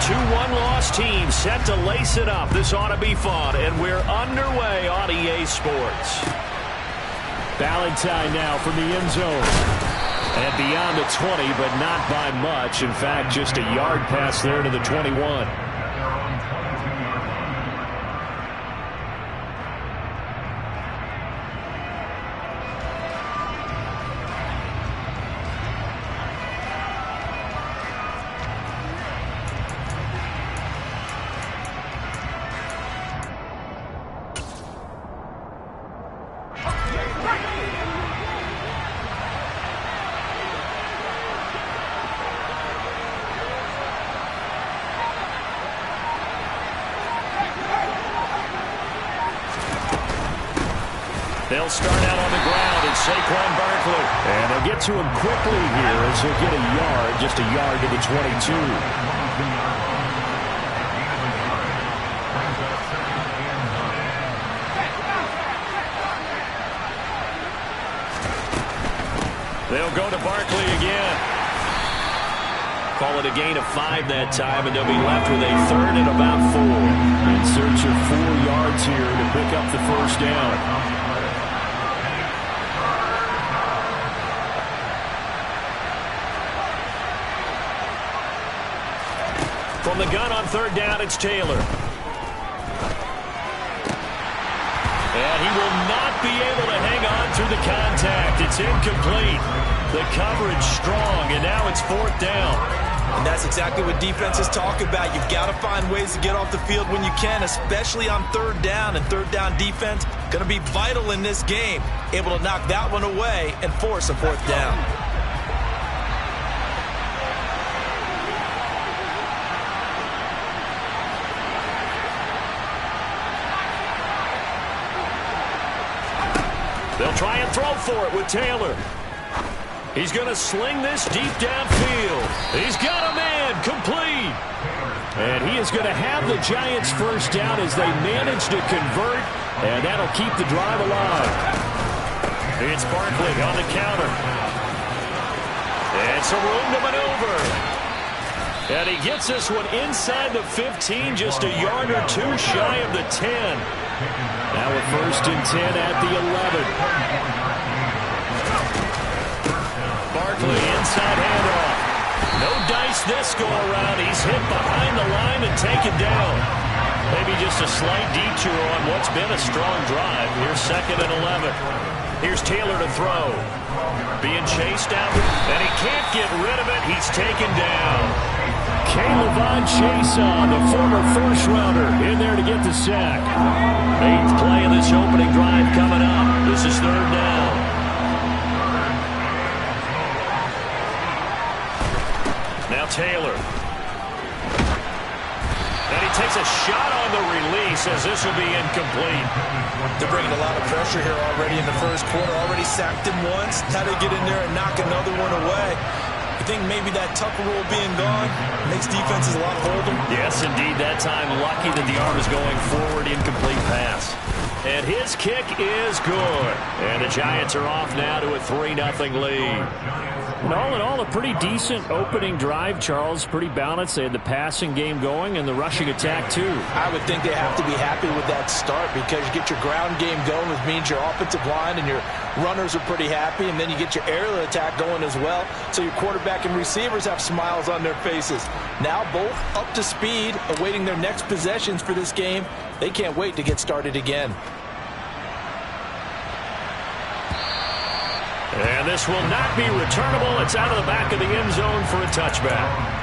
Two one-loss teams set to lace it up. This ought to be fun, and we're underway on EA Sports. Valentine now from the end zone. And beyond the 20, but not by much. In fact, just a yard pass there to the 21. They'll start out on the ground, and Saquon Barkley. And they'll get to him quickly here as he'll get a yard, just a yard to the 22. They'll go to Barkley again. Call it a gain of 5 that time, and they'll be left with a third and about 4. In search of 4 yards here to pick up the first down. From the gun on third down, it's Taylor. And he will not be able to hang on through the contact. It's incomplete. The coverage strong, and now it's fourth down. And that's exactly what defenses talk about. You've got to find ways to get off the field when you can, especially on third down. And third down defense going to be vital in this game. Able to knock that one away and force a fourth down. They'll try and throw for it with Taylor. He's going to sling this deep downfield. He's got a man complete. And he is going to have the Giants first down as they manage to convert, and that'll keep the drive alive. It's Barkley on the counter. And some room to maneuver. And he gets this one inside the 15, just a yard or two shy of the 10. Now with first and 10 at the 11. Barkley inside handoff. No dice this go around. He's hit behind the line and taken down. Maybe just a slight detour on what's been a strong drive. Here's second and 11. Here's Taylor to throw. Being chased out, and he can't get rid of it. He's taken down. K'Lavon Chaisson, the former first-rounder, in there to get the sack. 8th play of this opening drive coming up. This is third down. Now Taylor. And he takes a shot on the release as this will be incomplete. They're bringing a lot of pressure here already in the first quarter. Already sacked him once. Now they get in there and knock another one away. I think maybe that Tucker rule being gone makes defenses a lot bolder. Yes, indeed. That time lucky that the arm is going forward. Incomplete pass. And his kick is good. And the Giants are off now to a 3-0 lead. And all in all, a pretty decent opening drive, Charles. Pretty balanced. They had the passing game going and the rushing attack, too. I would think they have to be happy with that start because you get your ground game going, which means your offensive line and your runners are pretty happy, and then you get your aerial attack going as well, so your quarterback and receivers have smiles on their faces. Now both up to speed, awaiting their next possessions for this game. They can't wait to get started again. And this will not be returnable. It's out of the back of the end zone for a touchback.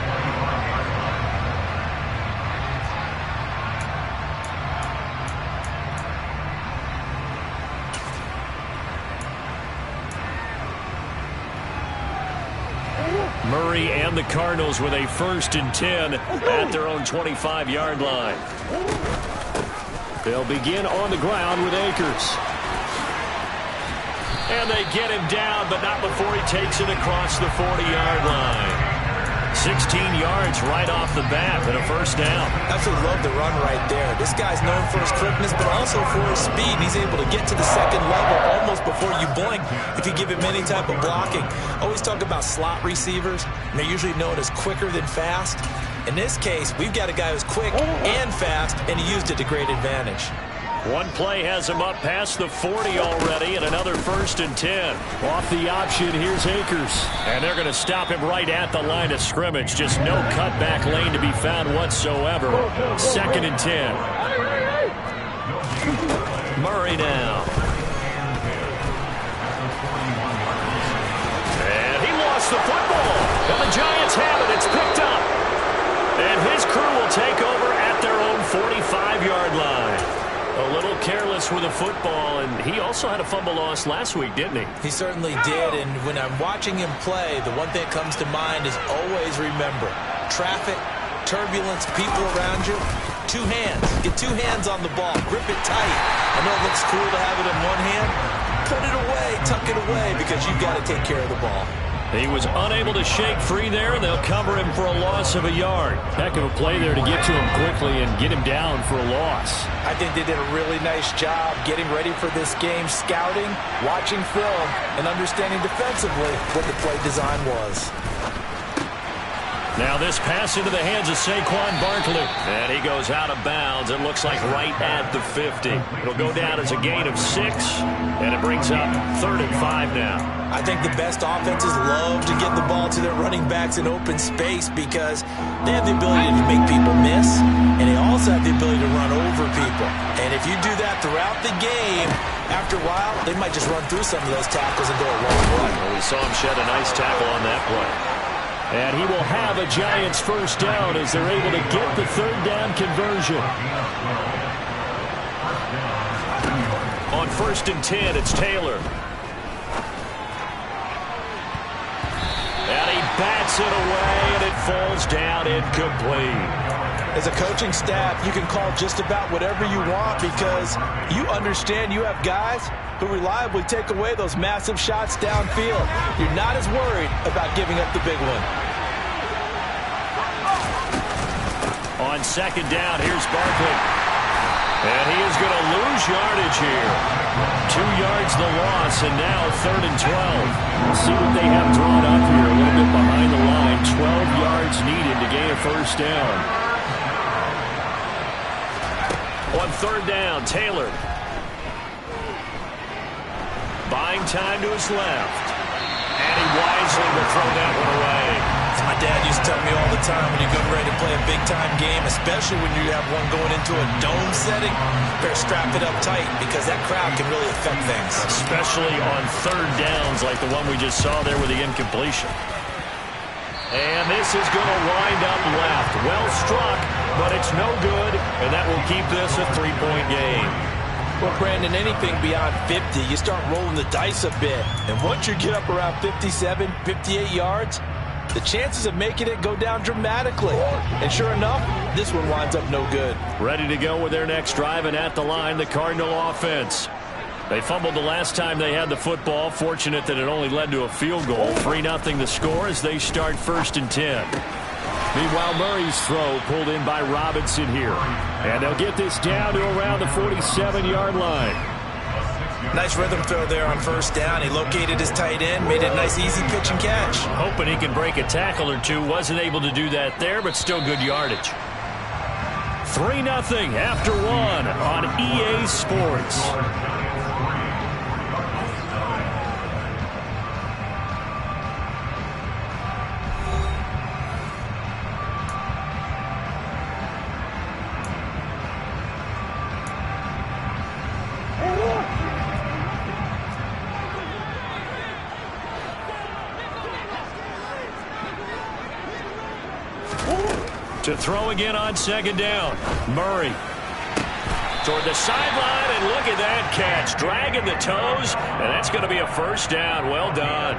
Murray and the Cardinals with a 1st and 10 at their own 25-yard line. They'll begin on the ground with Akers. And they get him down, but not before he takes it across the 40-yard line. 16 yards right off the bat and a first down. Absolutely love the run right there. This guy's known for his quickness, but also for his speed. He's able to get to the second level almost before you blink if you give him any type of blocking. Always talk about slot receivers, and they're usually known as quicker than fast. In this case, we've got a guy who's quick and fast, and he used it to great advantage. One play has him up past the 40 already, and another 1st and 10. Off the option, here's Akers. And they're going to stop him right at the line of scrimmage. Just no cutback lane to be found whatsoever. 2nd and 10. Murray now. And he lost the football. And the Giants have it. It's picked up. And his crew will take over at their own 45-yard line. A little careless with the football, and he also had a fumble loss last week, didn't he? He certainly did, and when I'm watching him play, the one thing that comes to mind is always remember, traffic, turbulence, people around you, 2 hands. Get 2 hands on the ball. Grip it tight. I know it looks cool to have it in one hand. Put it away, tuck it away, because you've got to take care of the ball. He was unable to shake free there, and they'll cover him for a loss of a yard. Heck of a play there to get to him quickly and get him down for a loss. I think they did a really nice job getting ready for this game, scouting, watching film, and understanding defensively what the play design was. Now this pass into the hands of Saquon Barkley. And he goes out of bounds. It looks like right at the 50. It'll go down as a gain of 6, and it brings up 3rd and 5 now. I think the best offenses love to get the ball to their running backs in open space because they have the ability to make people miss, and they also have the ability to run over people. And if you do that throughout the game, after a while, they might just run through some of those tackles and go a long way. Well, we saw him shed a nice tackle on that play. And he will have a Giants 1st down as they're able to get the 3rd down conversion. On 1st and 10, it's Taylor. And he bats it away, and it falls down incomplete. As a coaching staff, you can call just about whatever you want because you understand you have guys who reliably take away those massive shots downfield. You're not as worried about giving up the big one. On 2nd down, here's Barkley. And he is going to lose yardage here. 2 yards the loss, and now 3rd and 12. We'll see what they have drawn up here. A little bit behind the line. 12 yards needed to gain a 1st down. On 3rd down, Taylor. Buying time to his left. And he wisely will throw that one away. As my dad used to tell me all the time, when you're getting ready to play a big-time game, especially when you have one going into a dome setting, better strap it up tight because that crowd can really affect things. Especially on 3rd downs like the one we just saw there with the incompletion. And this is going to wind up left. Well struck, but it's no good, and that will keep this a 3-point game. Well, Brandon, anything beyond 50, you start rolling the dice a bit. And once you get up around 57, 58 yards, the chances of making it go down dramatically. And sure enough, this one winds up no good. Ready to go with their next drive, and at the line, the Cardinal offense. They fumbled the last time they had the football. Fortunate that it only led to a field goal. 3-0 the score as they start 1st and 10. Meanwhile, Murray's throw pulled in by Robinson here. And they'll get this down to around the 47-yard line. Nice rhythm throw there on 1st down. He located his tight end, made it a nice easy pitch and catch. Hoping he can break a tackle or two. Wasn't able to do that there, but still good yardage. 3-0 after 1 on EA Sports. To throw again on 2nd down. Murray toward the sideline, and look at that catch. Dragging the toes, and that's going to be a 1st down. Well done.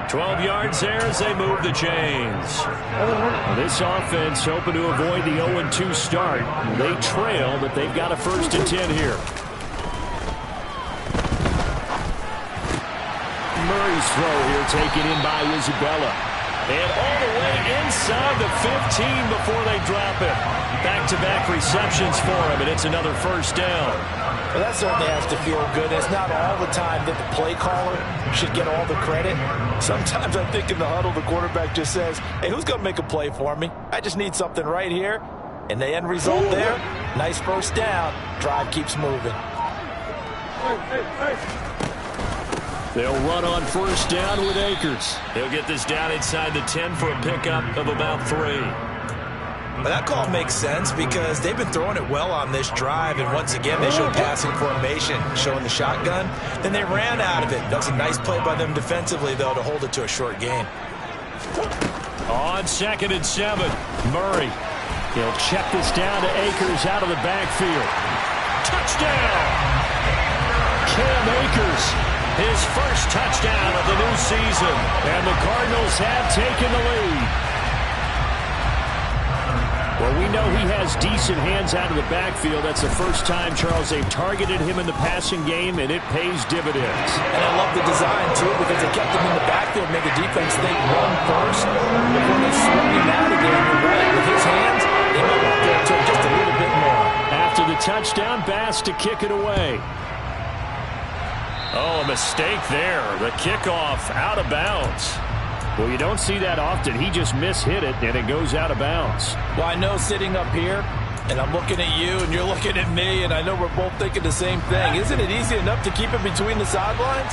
12 yards there as they move the chains. Well, this offense hoping to avoid the 0-2 start. They trail, but they've got a 1st and 10 here. Murray's throw here taken in by Isabella. And all the way inside the 15 before they drop it. Back-to-back receptions for him, and it's another 1st down. Well, that certainly has to feel good. It's not all the time that the play caller should get all the credit. Sometimes I think in the huddle, the quarterback just says, hey, who's going to make a play for me? I just need something right here. And the end result there, nice first down. Drive keeps moving. They'll run on first down with Akers. He'll get this down inside the 10 for a pickup of about 3. But that call makes sense because they've been throwing it well on this drive, and once again they showed passing formation, showing the shotgun. Then they ran out of it. That was a nice play by them defensively, though, to hold it to a short gain. On 2nd and 7, Murray. He'll check this down to Akers out of the backfield. Touchdown! Cam Akers, his first touchdown of the new season. And the Cardinals have taken the lead. Well, we know he has decent hands out of the backfield. That's the first time, Charles, they've targeted him in the passing game, and it pays dividends. And I love the design, too, because they kept him in the backfield, made the defense think run first. But when they swung him out again, you're right, with his hands, they might want to throw just a little bit more. After the touchdown, Bass to kick it away. Oh, a mistake there. The kickoff out of bounds. Well, you don't see that often. He just mishit it, and it goes out of bounds. Well, I know sitting up here, and I'm looking at you, and you're looking at me, and I know we're both thinking the same thing. Isn't it easy enough to keep it between the sidelines?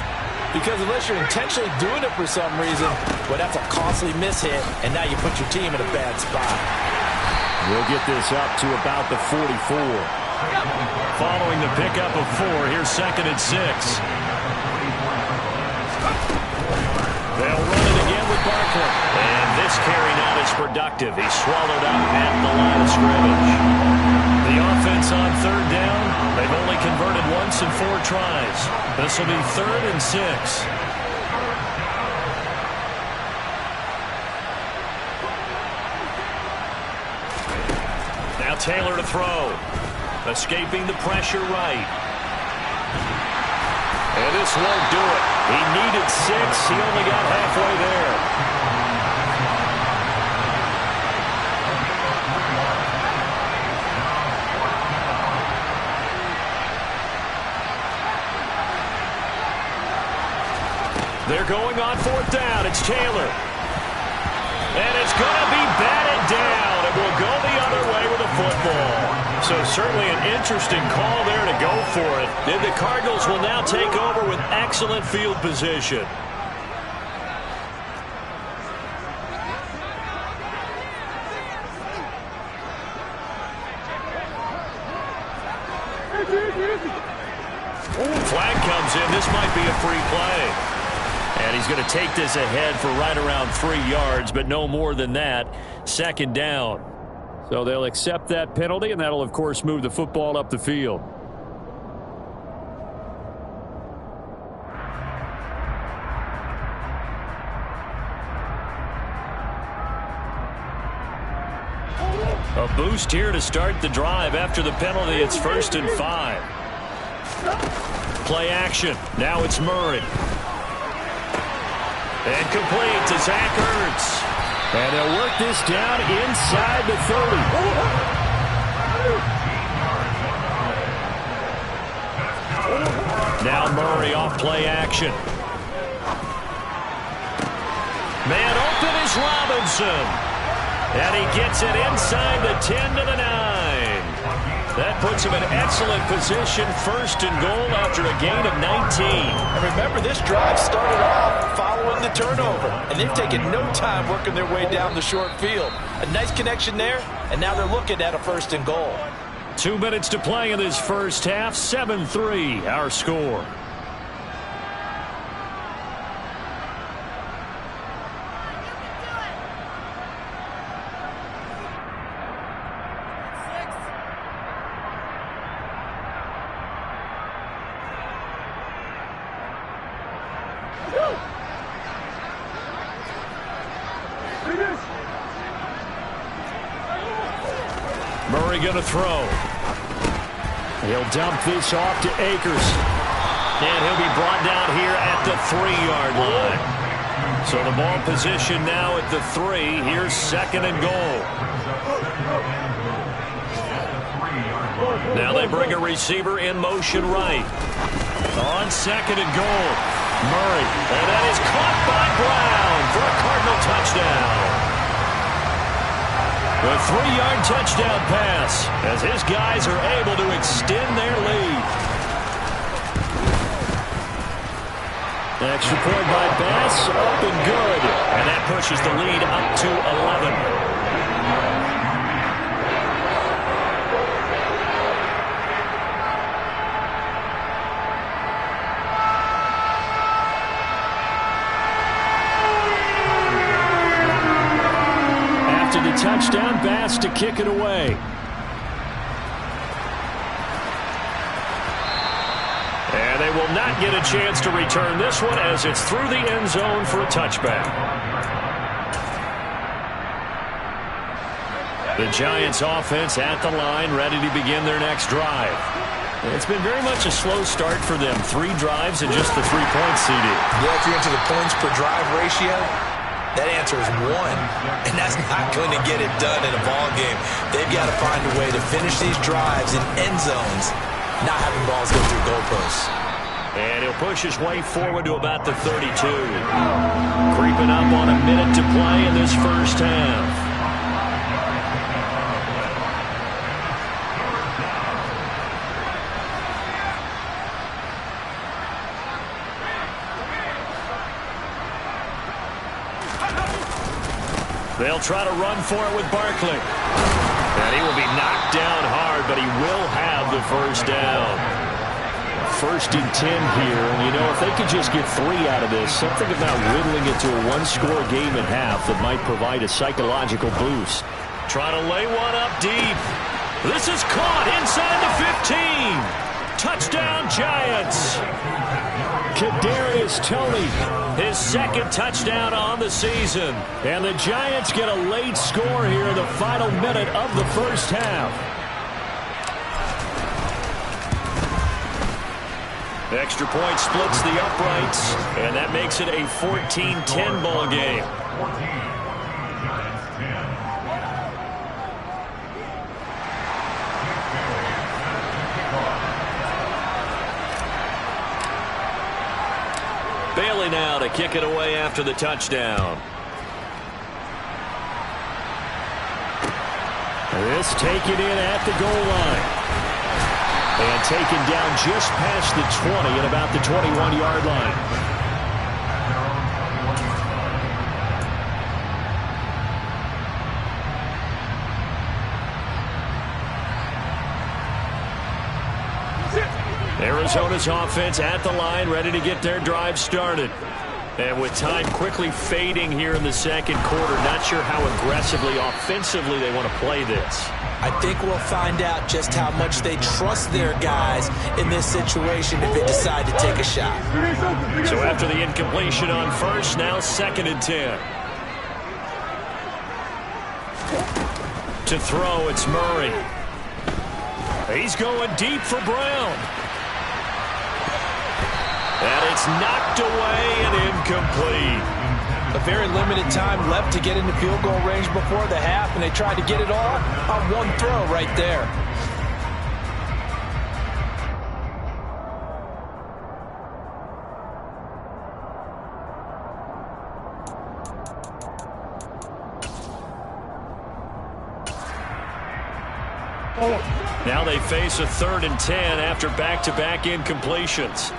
Because unless you're intentionally doing it for some reason, well, that's a costly mishit, and now you put your team in a bad spot. We'll get this up to about the 44. Following the pickup of 4, here's 2nd and 6. They'll run it again with Barkley. And this carry now is productive. He's swallowed up at the line of scrimmage. The offense on 3rd down. They've only converted once in 4 tries. This will be 3rd and 6. Now Taylor to throw. Escaping the pressure right. And this won't do it. He needed 6. He only got halfway there. They're going on 4th down. It's Taylor. And it's going to be batted down. It will go the other way with the football. So certainly an interesting call there to go for it. And the Cardinals will now take over with excellent field position. Flag comes in. This might be a free play. And he's going to take this ahead for right around 3 yards, but no more than that. 2nd down. So they'll accept that penalty, and that'll, of course, move the football up the field. A boost here to start the drive after the penalty. It's 1st and 5. Play action. Now it's Murray. And complete to Zach Ertz. And they'll work this down inside the 30. Now Murray off play action. Man open is Robinson. And he gets it inside the 10 to the 9. That puts him in excellent position. 1st and goal after a gain of 19. And remember, this drive started off following the turnover. And they've taken no time working their way down the short field. A nice connection there, and now they're looking at a 1st and goal. 2 minutes to play in this first half. 7-3 our score. Murray going to throw. He'll dump this off to Akers. And he'll be brought down here at the 3-yard line. So the ball position now at the 3. Here's 2nd and goal. Now they bring a receiver in motion right. On second and goal, Murray. And that is caught by Brown for a Cardinal touchdown. A 3-yard touchdown pass as his guys are able to extend their lead. Extra point by Bass, up and good. And that pushes the lead up to 11. Touchdown, Bass to kick it away. And they will not get a chance to return this one as it's through the end zone for a touchback. The Giants offense at the line, ready to begin their next drive. It's been very much a slow start for them. 3 drives and just the 3 points seeded. Yeah, if you're into the points per drive ratio, that answer is 1, and that's not going to get it done in a ball game. They've got to find a way to finish these drives in end zones, not having balls go through goalposts. And he'll push his way forward to about the 32. Creeping up on a minute to play in this first half. They'll try to run for it with Barkley. And he will be knocked down hard, but he will have the first down. 1st and 10 here. And, you know, if they could just get 3 out of this, something about whittling it to a 1-score game at half that might provide a psychological boost. Trying to lay one up deep. This is caught inside the 15. Touchdown, Giants. Kadarius Toney, his 2nd touchdown on the season. And the Giants get a late score here in the final minute of the first half. Extra point splits the uprights, and that makes it a 14-10 ball game. Bailey now to kick it away after the touchdown. This taken in at the goal line. And taken down just past the 20 at about the 21-yard line. Arizona's offense at the line, ready to get their drive started. And with time quickly fading here in the second quarter, not sure how aggressively, offensively they want to play this. I think we'll find out just how much they trust their guys in this situation if they decide to take a shot. So after the incompletion on first, now 2nd and 10. To throw, it's Murray. He's going deep for Brown. And it's knocked away and incomplete. A very limited time left to get into field goal range before the half, and they tried to get it all on one throw right there. Now they face a 3rd and 10 after back-to-back incompletions.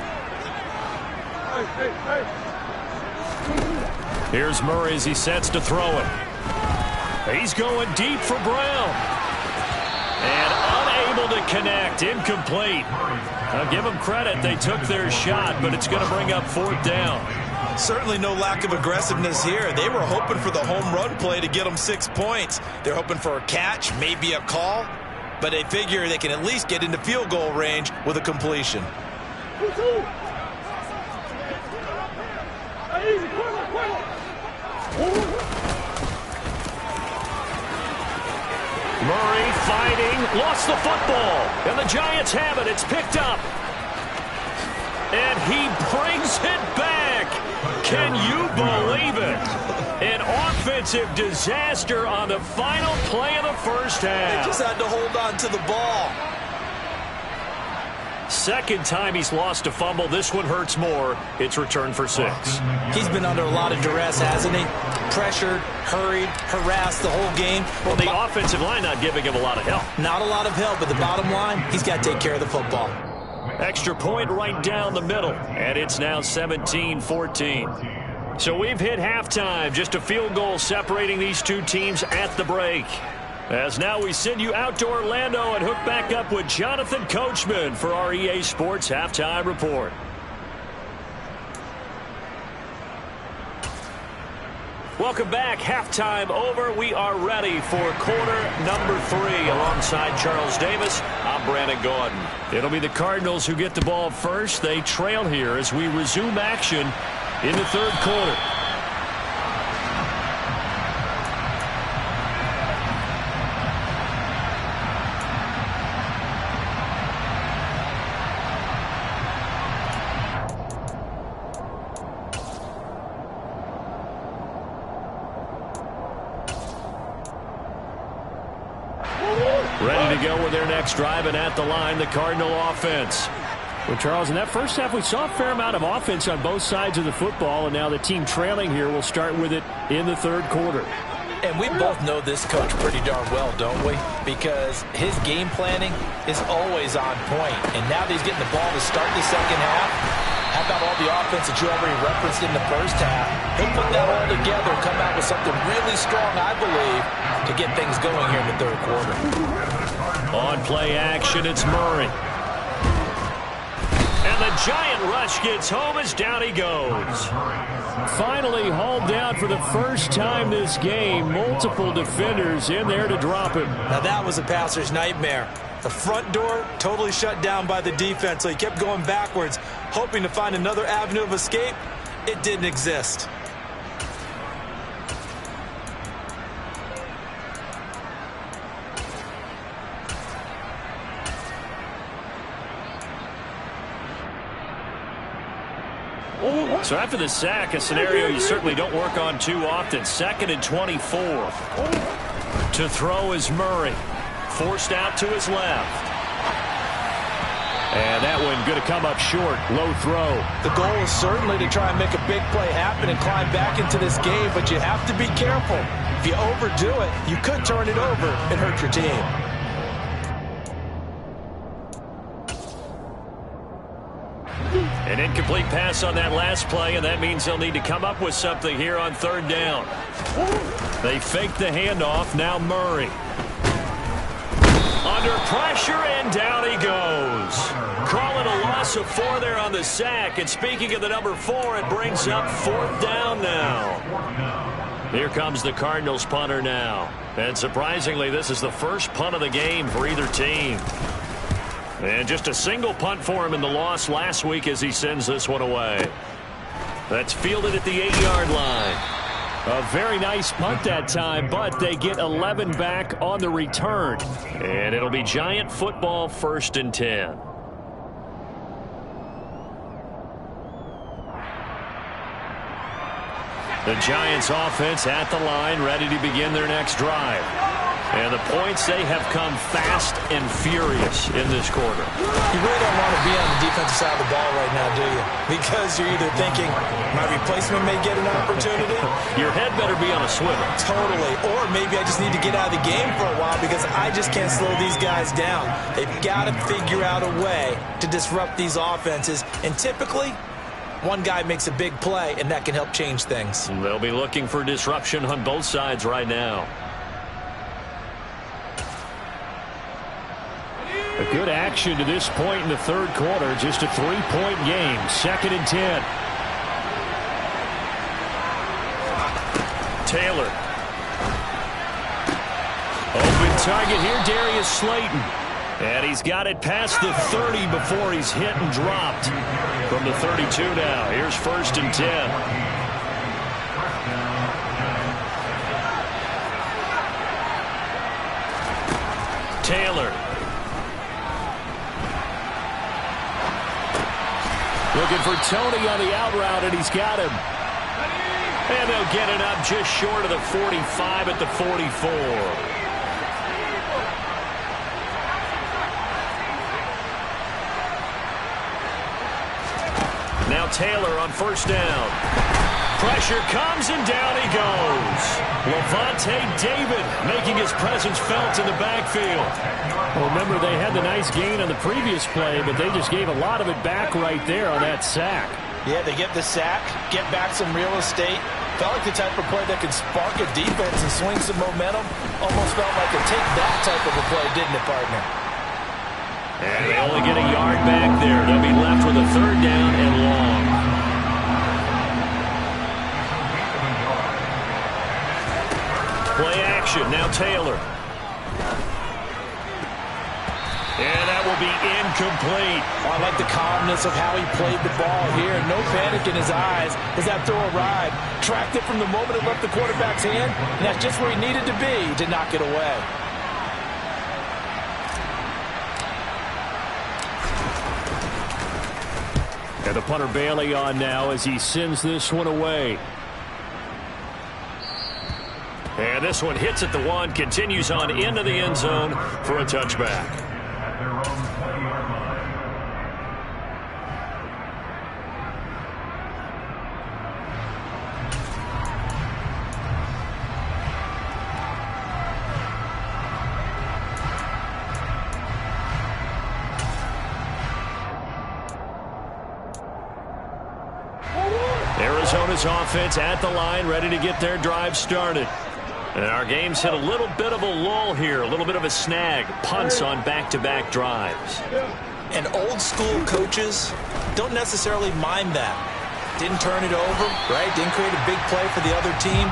Here's Murray as he sets to throw it. He's going deep for Brown. And unable to connect. Incomplete. I'll give them credit. They took their shot, but it's going to bring up 4th down. Certainly no lack of aggressiveness here. They were hoping for the home run play to get them 6 points. They're hoping for a catch, maybe a call, but they figure they can at least get into field goal range with a completion. Murray fighting, lost the football, and the Giants have it. It's picked up. And he brings it back. Can you believe it? An offensive disaster on the final play of the first half. They just had to hold on to the ball. second time he's lost a fumble. This one hurts more. It's returned for 6. He's been under a lot of duress, hasn't he? Pressured, hurried, harassed the whole game. Well, the offensive line not giving him a lot of help. Not a lot of help, but the bottom line, he's got to take care of the football. Extra point right down the middle, and it's now 17-14. So we've hit halftime, just a field goal separating these two teams at the break. As now we send you out to Orlando and hook back up with Jonathan Coachman for our EA Sports Halftime Report. Welcome back. Halftime over. We are ready for quarter number 3. Alongside Charles Davis, I'm Brandon Gaudin. It'll be the Cardinals who get the ball first. They trail here as we resume action in the third quarter. Ready to go with their next drive, and at the line, the Cardinal offense. Well, Charles, in that first half, we saw a fair amount of offense on both sides of the football, and now the team trailing here will start with it in the third quarter. And we both know this coach pretty darn well, don't we? Because his game planning is always on point. And now that he's getting the ball to start the second half, how about all the offense that you already referenced in the first half? He'll put that all together and come out with something really strong, I believe, to get things going here in the third quarter. On play action, it's Murray. And the giant rush gets home as down he goes. Finally hauled down for the first time this game. Multiple defenders in there to drop him. Now that was a passer's nightmare. The front door totally shut down by the defense, so he kept going backwards, hoping to find another avenue of escape. It didn't exist. So after the sack, a scenario you certainly don't work on too often. 2nd and 24. To throw is Murray. Forced out to his left. And that one going to come up short. Low throw. The goal is certainly to try and make a big play happen and climb back into this game, but you have to be careful. If you overdo it, you could turn it over and hurt your team. An incomplete pass on that last play, and that means they'll need to come up with something here on third down. They fake the handoff. Now Murray. Under pressure, and down he goes. Calling a loss of 4 there on the sack. And speaking of the number 4, it brings up 4th down now. Here comes the Cardinals punter now. And surprisingly, this is the first punt of the game for either team. And just a single punt for him in the loss last week as he sends this one away. That's fielded at the 8-yard line. A very nice punt that time, but they get 11 back on the return. And it'll be Giant football, 1st and 10. The Giants offense at the line, ready to begin their next drive. And the points, they have come fast and furious in this quarter. You really don't want to be on the defensive side of the ball right now, do you? Because you're either thinking, my replacement may get an opportunity. Your head better be on a swivel. Totally. Or maybe I just need to get out of the game for a while because I just can't slow these guys down. They've got to figure out a way to disrupt these offenses. And typically, one guy makes a big play, and that can help change things. They'll be looking for disruption on both sides right now. A good action to this point in the third quarter. Just a 3-point game. 2nd and 10. Taylor. Open target here, Darius Slayton. And he's got it past the 30 before he's hit and dropped. From the 32 now. Here's 1st and 10. Taylor. Looking for Tony on the out route, and he's got him. And they'll get it up just short of the 45 at the 44. Taylor on first down. Pressure comes, and down he goes. Lavonte David making his presence felt in the backfield. Well, remember, they had the nice gain on the previous play, but they just gave a lot of it back right there on that sack. Yeah, they get the sack, get back some real estate. Felt like the type of play that could spark a defense and swing some momentum. Almost felt like a take-that type of a play, didn't it, partner? And they only get a yard back there. They'll be left with a third down and long. Play action. Now Taylor. And that will be incomplete. I like the calmness of how he played the ball here. No panic in his eyes as that throw arrived. Tracked it from the moment it left the quarterback's hand, and that's just where he needed to be to knock it away. And the punter Bailey on now as he sends this one away. And this one hits at the one, continues on into the end zone for a touchback. Arizona's offense at the line, ready to get their drive started. And our game's hit a little bit of a lull here, a little bit of a snag. Punts on back-to-back drives. And old-school coaches don't necessarily mind that. Didn't turn it over, right? Didn't create a big play for the other team.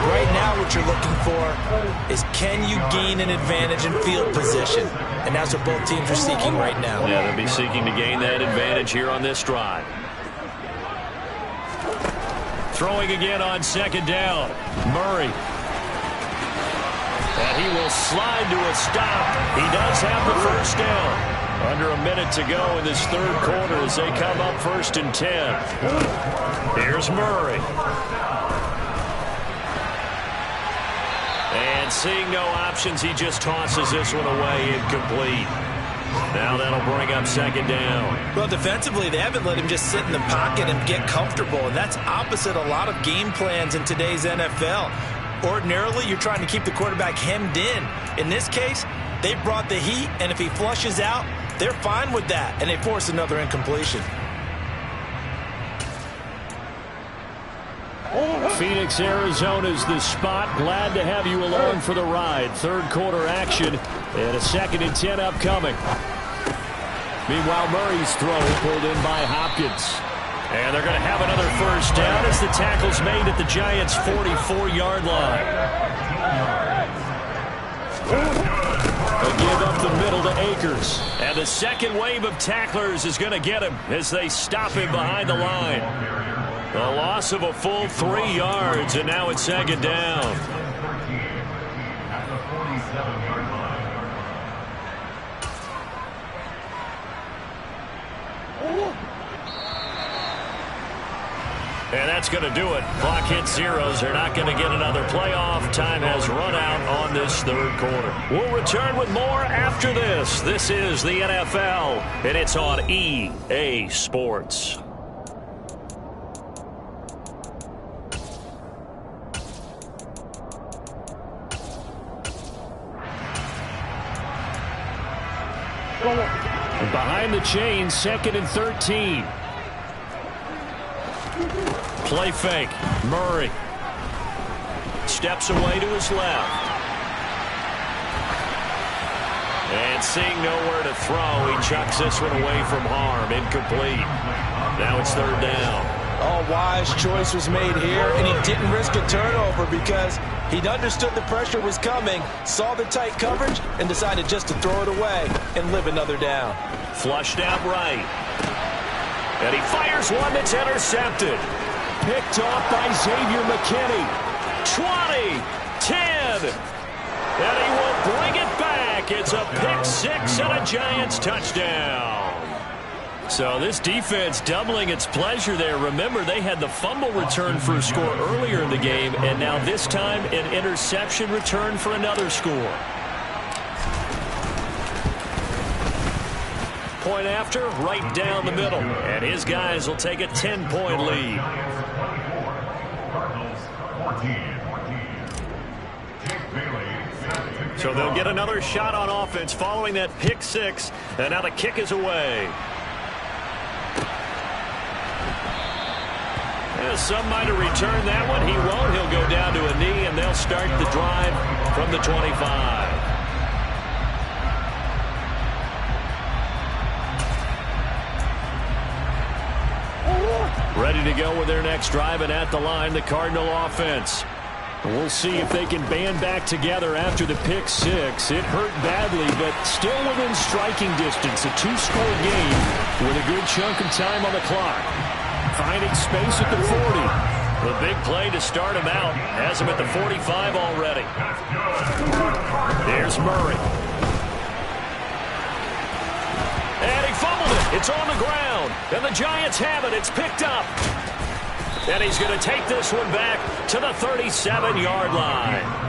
Right now what you're looking for is, can you gain an advantage in field position? And that's what both teams are seeking right now. Yeah, they'll be seeking to gain that advantage here on this drive. Throwing again on second down. Murray. And he will slide to a stop. He does have the first down. Under a minute to go in this third quarter as they come up 1st and 10. Here's Murray. And seeing no options, he just tosses this one away, incomplete. Now that'll bring up second down. Well, defensively, they haven't let him just sit in the pocket and get comfortable, and that's opposite a lot of game plans in today's NFL. Ordinarily, you're trying to keep the quarterback hemmed in. In this case, they brought the heat, and if he flushes out, they're fine with that, and they force another incompletion. Phoenix, Arizona's the spot. Glad to have you along for the ride. Third quarter action and a 2nd and 10 upcoming. Meanwhile, Murray's throw pulled in by Hopkins. And they're going to have another first down as the tackle's made at the Giants' 44-yard line. A give up the middle to Akers. And the second wave of tacklers is going to get him as they stop him behind the line. A loss of a full 3 yards, and now it's second down. And that's going to do it. Clock hits zeros. They're not going to get another playoff. Time has run out on this third quarter. We'll return with more after this. This is the NFL, and it's on EA Sports. Behind the chains, 2nd and 13. Play fake. Murray steps away to his left. And seeing nowhere to throw, he chucks this one away from harm. Incomplete. Now it's third down. Oh, wise choice was made here, and he didn't risk a turnover because he understood the pressure was coming, saw the tight coverage, and decided just to throw it away and live another down. Flushed out right. And he fires one that's intercepted. Picked off by Xavier McKinney. 20, 10, and he will bring it back. It's a pick six and a Giants touchdown. So this defense doubling its pleasure there. Remember, they had the fumble return for a score earlier in the game, and now this time an interception return for another score. point after, right down the middle. And his guys will take a 10-point lead. So they'll get another shot on offense following that pick six. And now the kick is away. Some might have returned that one. He won't. He'll go down to a knee, and they'll start the drive from the 25. Ready to go with their next drive, and at the line, the Cardinal offense. We'll see if they can band back together after the pick six. It hurt badly, but still within striking distance. A two-score game with a good chunk of time on the clock. Finding space at the 40. The big play to start him out. Has him at the 45 already. There's Murray. And he fumbled it. It's on the ground. And the Giants have it. It's picked up. And he's going to take this one back to the 37-yard line.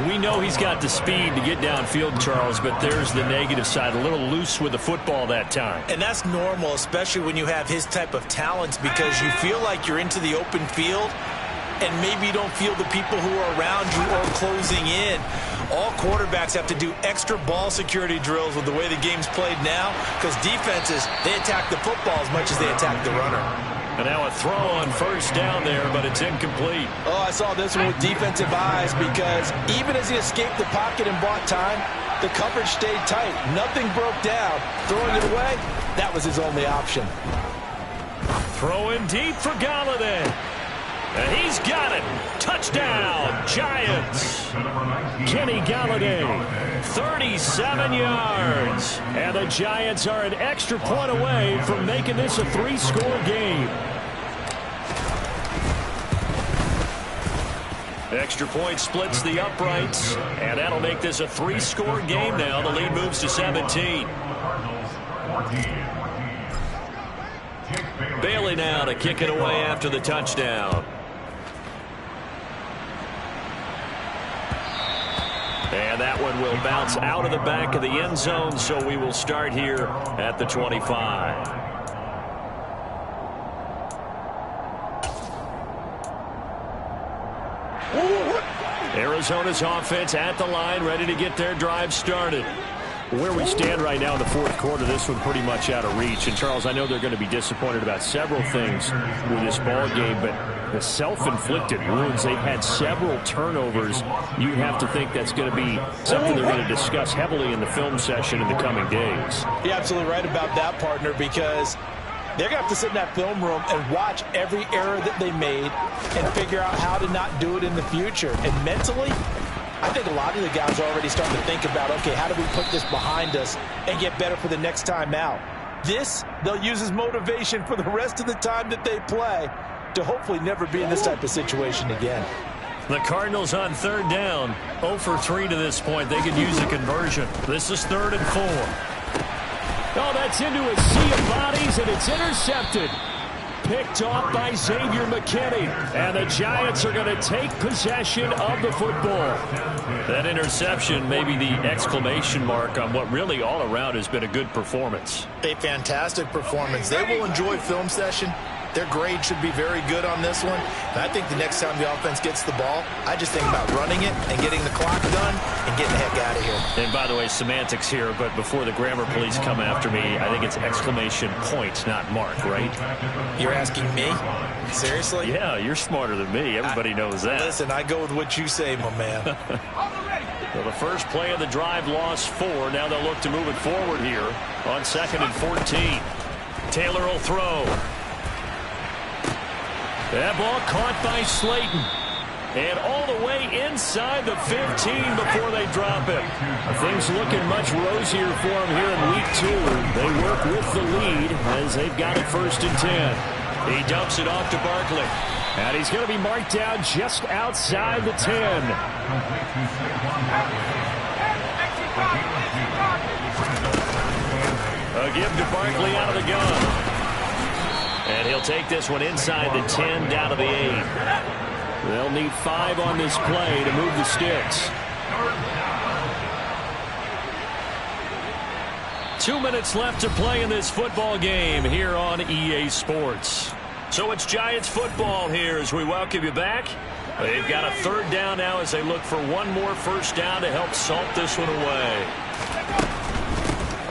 We know he's got the speed to get downfield, Charles, but there's the negative side. A little loose with the football that time. And that's normal, especially when you have his type of talents, because you feel like you're into the open field and maybe you don't feel the people who are around you or closing in. All quarterbacks have to do extra ball security drills with the way the game's played now, because defenses, they attack the football as much as they attack the runner. And now a throw on first down there, but it's incomplete. Oh, I saw this one with defensive eyes, because even as he escaped the pocket and bought time, the coverage stayed tight. Nothing broke down. Throwing it away, that was his only option. Throwing deep for Galladay. And he's got it. Touchdown, Giants. Kenny Galladay, 37 yards. And the Giants are an extra point away from making this a three-score game. Extra point splits the uprights, and that'll make this a three-score game now. The lead moves to 17. Bailey now to kick it away after the touchdown. And that one will bounce out of the back of the end zone, so we will start here at the 25. Arizona's offense at the line, ready to get their drive started. Where we stand right now in the fourth quarter, this one pretty much out of reach. And, Charles, I know they're going to be disappointed about several things with this ball game, but the self-inflicted wounds, they've had several turnovers. You have to think that's going to be something they're going to discuss heavily in the film session in the coming days. You're absolutely right about that, partner, because they're going to have to sit in that film room and watch every error that they made and figure out how to not do it in the future. And mentally, I think a lot of the guys are already starting to think about, okay, how do we put this behind us and get better for the next time out? This, they'll use as motivation for the rest of the time that they play to hopefully never be in this type of situation again. The Cardinals on third down, 0 for 3 to this point. They could use a conversion. This is 3rd and 4. Oh, that's into a sea of bodies, and it's intercepted. Picked off by Xavier McKinney. And the Giants are going to take possession of the football. That interception may be the exclamation mark on what really all around has been a good performance. A fantastic performance. They will enjoy film session. Their grade should be very good on this one. And I think the next time the offense gets the ball, I just think about running it and getting the clock done and getting the heck out of here. And by the way, semantics here, but before the grammar police come after me, I think it's exclamation point, not mark, right? You're asking me? Seriously? Yeah, you're smarter than me. Everybody knows that. Listen, I go with what you say, my man. Well, the first play of the drive lost 4. Now they'll look to move it forward here on 2nd and 14. Taylor will throw. That ball caught by Slayton. And all the way inside the 15 before they drop it. Things looking much rosier for them here in week 2. They work with the lead as they've got it 1st and 10. He dumps it off to Barkley. And he's going to be marked down just outside the 10. A give to Barkley out of the gun. And he'll take this one inside the 10 down to the 8. They'll need 5 on this play to move the sticks. 2 minutes left to play in this football game here on EA Sports. So it's Giants football here as we welcome you back. They've got a third down now as they look for one more first down to help salt this one away.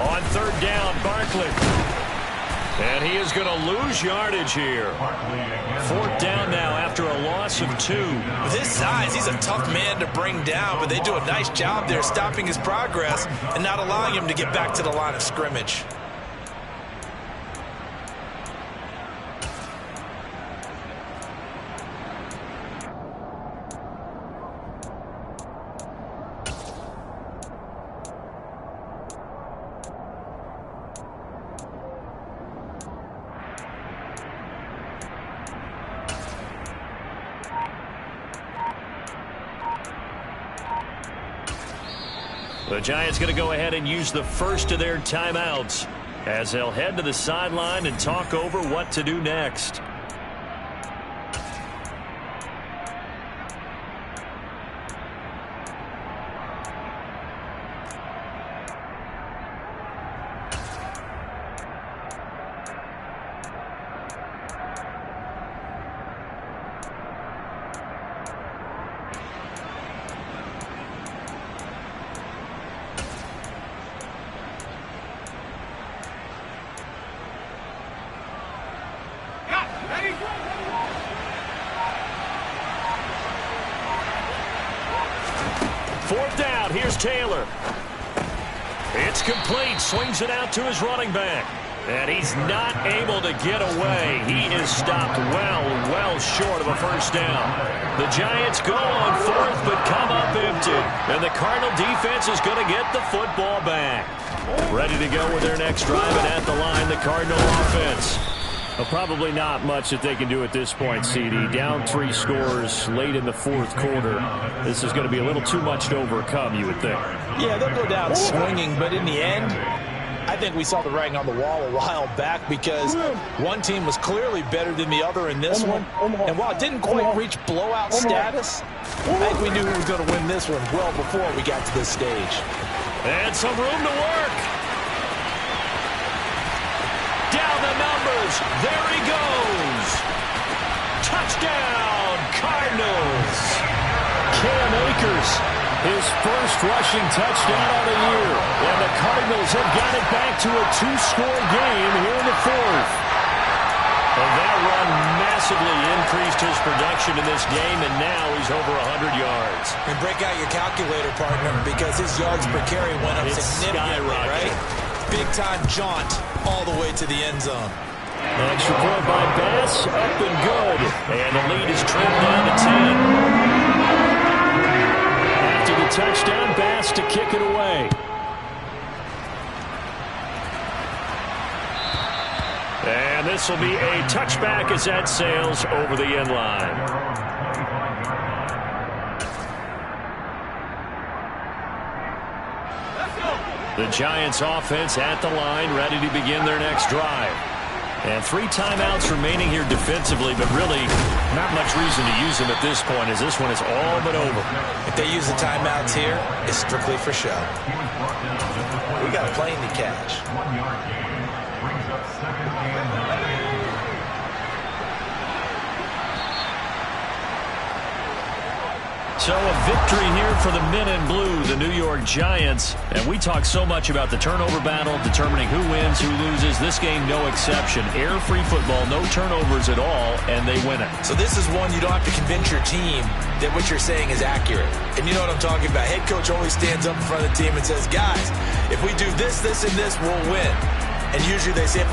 On third down, Barkley. And he is going to lose yardage here. Fourth down now after a loss of 2. With his size, he's a tough man to bring down, but they do a nice job there stopping his progress and not allowing him to get back to the line of scrimmage. The Giants going to go ahead and use the first of their timeouts as they'll head to the sideline and talk over what to do next. Fourth down, here's Taylor. It's complete, swings it out to his running back. And he's not able to get away. He is stopped well short of a first down. The Giants go on fourth, but come up empty. And the Cardinal defense is going to get the football back. Ready to go with their next drive, and at the line, the Cardinal offense. Well, probably not much that they can do at this point, CD. Down 3 scores late in the fourth quarter. This is going to be a little too much to overcome, you would think. Yeah, they'll go down swinging, but in the end, I think we saw the writing on the wall a while back because one team was clearly better than the other in this one. And while it didn't quite reach blowout status, I think we knew who was going to win this one well before we got to this stage. And some room to work. Down the numbers. There he goes. Touchdown, Cardinals. Cam Akers, his first rushing touchdown of the year. And the Cardinals have got it back to a 2-score game here in the fourth. And that run massively increased his production in this game, and now he's over 100 yards. And break out your calculator, partner, because his yards per carry went up significantly, right? Big-time jaunt all the way to the end zone. Extra point by Bass, up and good. And the lead is trimmed down to 10. After the touchdown, Bass to kick it away. And this will be a touchback as that sails over the end line. The Giants offense at the line, ready to begin their next drive. And 3 timeouts remaining here defensively, but really not much reason to use them at this point as this one is all but over. If they use the timeouts here, it's strictly for show. We got a plane to catch. So a victory here for the men in blue, the New York Giants. And we talk so much about the turnover battle, determining who wins, who loses. This game, no exception. Error-free football, no turnovers at all, and they win it. So this is one you don't have to convince your team that what you're saying is accurate. And you know what I'm talking about. Head coach always stands up in front of the team and says, guys, if we do this, this, and this, we'll win. And usually they say,